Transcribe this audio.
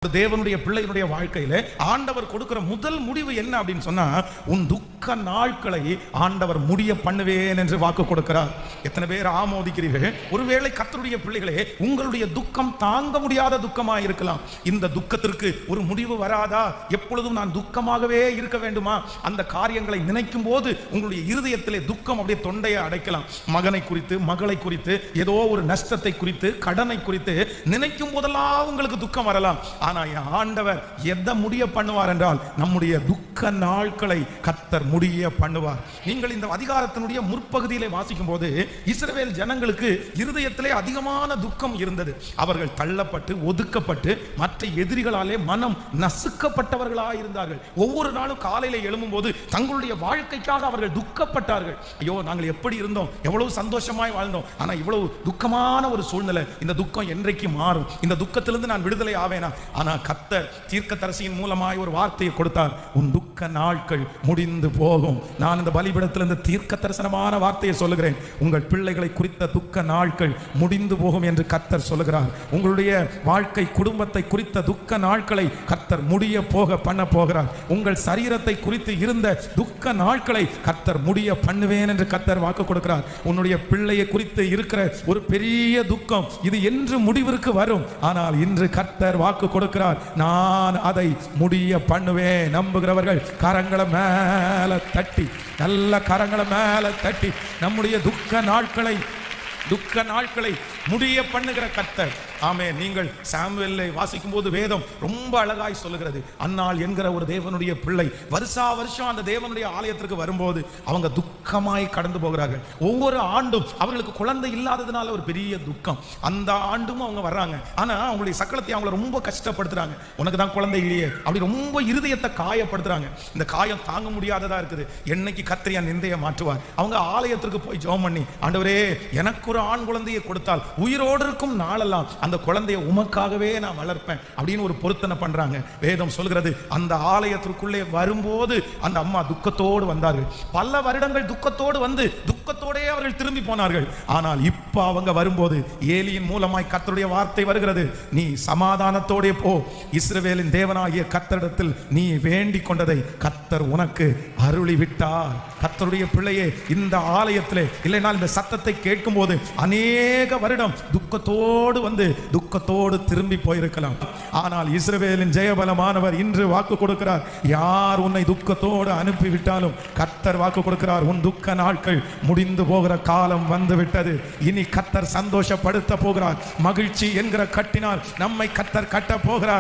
தேவனுடைய பிள்ளையினுடைய வாழ்க்கையில ஆண்டவர் கொடுக்கிற முதல் முடிவு என்ன அப்படின்னு சொன்னா, உன் துக்க நாட்களை ஆண்டவர் முடிய பண்ணுவேன் என்று வாக்கு கொடுக்கிறார். எத்தனை பேர் ஆமோதிக்கிறீர்கள்? ஒருவேளை கர்த்தருடைய பிள்ளைகளே, உங்களுடைய துக்கம் தாங்க முடியாத துக்கமா இருக்கலாம். இந்த துக்கத்திற்கு ஒரு முடிவு வராதா? எப்பொழுதும் நான் துக்கமாகவே இருக்க வேண்டுமா? அந்த காரியங்களை நினைக்கும் போது உங்களுடைய இருதயத்திலே துக்கம் அப்படியே தொண்டையை அடைக்கலாம். மகனை குறித்து, மகளை குறித்து, ஏதோ ஒரு நஷ்டத்தை குறித்து, கடனை குறித்து நினைக்கும் போதெல்லாம் உங்களுக்கு துக்கம் வரலாம். ஆனா ஆண்டவர் எதை முடிய பண்ணுவார் என்றால், நம்முடைய துக்க நாட்களை கர்த்தர் முடிய பண்ணுவார். நீங்கள் இந்த அதிகாரத்தினுடைய முற்பகுதியிலே வாசிக்கும் போது, இஸ்ரவேல் ஜனங்களுக்கு இருதயத்திலே அதிகமான துக்கம் இருந்தது. அவர்கள் தள்ளப்பட்டு, ஒதுக்கப்பட்டு, மற்ற எதிரிகளாலே மனம் நசுக்கப்பட்டவர்களாக இருந்தார்கள். ஒவ்வொரு நாளும் காலையில எழும்பும் போது தங்களுடைய வாழ்க்கைக்காக அவர்கள் துக்கப்பட்டார்கள். ஐயோ, நாங்கள் எப்படி இருந்தோம், எவ்வளவு சந்தோஷமாய் வாழ்ந்தோம், ஆனா இவ்வளவு துக்கமான ஒரு சூழ்நிலை. இந்த துக்கம் என்றைக்கு மாறும்? இந்த துக்கத்திலிருந்து நான் விடுதலை ஆவேனா? ஆனா கர்த்தர் தீர்க்கதரிசியின் மூலமாய் ஒரு வார்த்தையை கொடுத்தார். உன் துக்க நாட்கள் முடிந்து போகும். நான் இந்த பலிபீடத்தில் இந்த தீர்க்க தரிசனமான வார்த்தையை சொல்லுகிறேன். உங்கள் பிள்ளைகளை குறித்த துக்க நாட்கள் முடிந்து போகும் என்று கர்த்தர் சொல்லுகிறார். உங்களுடைய வாழ்க்கை, குடும்பத்தை குறித்த துக்க நாட்களை கர்த்தர் முடிய போக பண்ண போகிறார். உங்கள் சரீரத்தை குறித்து இருந்த துக்க நாட்களை கர்த்தர் முடிய பண்ணுவேன் என்று கர்த்தர் வாக்கு கொடுக்கிறார். உன்னுடைய பிள்ளையை குறித்து இருக்கிற ஒரு பெரிய துக்கம் இது என்று முடிவிற்கு வரும். ஆனால் இன்று கர்த்தர் வாக்கு கொடுக்கிறார், நான் அதை முடிய பண்ணுவேன். நம்புகிறவர்கள் கரங்களை மேல தட்டி, நல்ல கரங்களை மேல தட்டி, நம்முடைய துக்க நாட்களை முடிய பண்ணுகிற கர்த்தர். ஆமே. நீங்கள் சாமுவேலை வாசிக்கும் போது வேதம் ரொம்ப அழகாய் சொல்லுகிறது. அன்னாள் என்கிற ஒரு தேவனுடைய பிள்ளை வருஷா வருஷம் அந்த தேவனுடைய ஆலயத்திற்கு வரும்போது அவங்க துக்கமாய் கடந்து போகிறார்கள். ஒவ்வொரு ஆண்டும் அவர்களுக்கு குழந்தை இல்லாததுனால ஒரு பெரிய துக்கம். அந்த ஆண்டும் அவங்க வர்றாங்க. ஆனா அவங்களுடைய சக்கலத்தை அவங்களை ரொம்ப கஷ்டப்படுத்துறாங்க. உனக்கு தான் குழந்தை இல்லையே அப்படி ரொம்ப இருதயத்தை காயப்படுத்துறாங்க. இந்த காயம் தாங்க முடியாததா இருக்குது. என்னைக்கு கர்த்தர் நிந்தையை மாற்றுவார்? அவங்க ஆலயத்திற்கு போய் ஜெபம் பண்ணி, ஆண்டவரே, எனக்கு ஒரு ஆண் குழந்தையை கொடுத்தால் உயிரோடு இருக்கும் நாளெல்லாம் அந்த குழந்தையை உமக்காகவே நான் வளர்ப்பேன் அப்படின்னு ஒரு பொருத்தனை பண்றாங்க. வேதம் சொல்கிறது, அந்த ஆலயத்திற்குள்ளே வரும்போது அந்த அம்மா துக்கத்தோடு வந்தார்கள். பல வருடங்கள் துக்கத்தோடு வந்து துக்கத்தோடே அவர்கள் திரும்பி போனார்கள். ஆனால் இப்ப அவங்க வரும்போது ஏலியின் மூலமாய் கர்த்தருடைய வார்த்தை வருகிறது, நீ சமாதானத்தோடே போ, இஸ்ரவேலின் தேவனாகிய கர்த்தரிடத்தில் நீ வேண்டிக் கொண்டதை கர்த்தர் உனக்கு அருளி விட்டார். கர்த்தருடைய பிள்ளையே, இந்த ஆலயத்திலே இல்லைனால் இந்த சத்தத்தை கேட்கும் போது அநேக வருடம் துக்கத்தோடு வந்து துக்கத்தோடு திரும்பி போயிருக்கலாம். ஆனால் இஸ்ரவேலின் ஜெயபலமானவர் இன்று வாக்கு கொடுக்கிறார், யார் உன்னை துக்கத்தோடு அனுப்பிவிட்டாலும் கர்த்தர் வாக்கு கொடுக்கிறார், உன் துக்க நாட்கள் முடிந்து போகிற காலம் வந்து விட்டது. இனி கர்த்தர் சந்தோஷப்படுத்த போகிறார். மகிழ்ச்சி என்கிற கட்டினால் நம்மை கர்த்தர் கட்ட போகிறார்.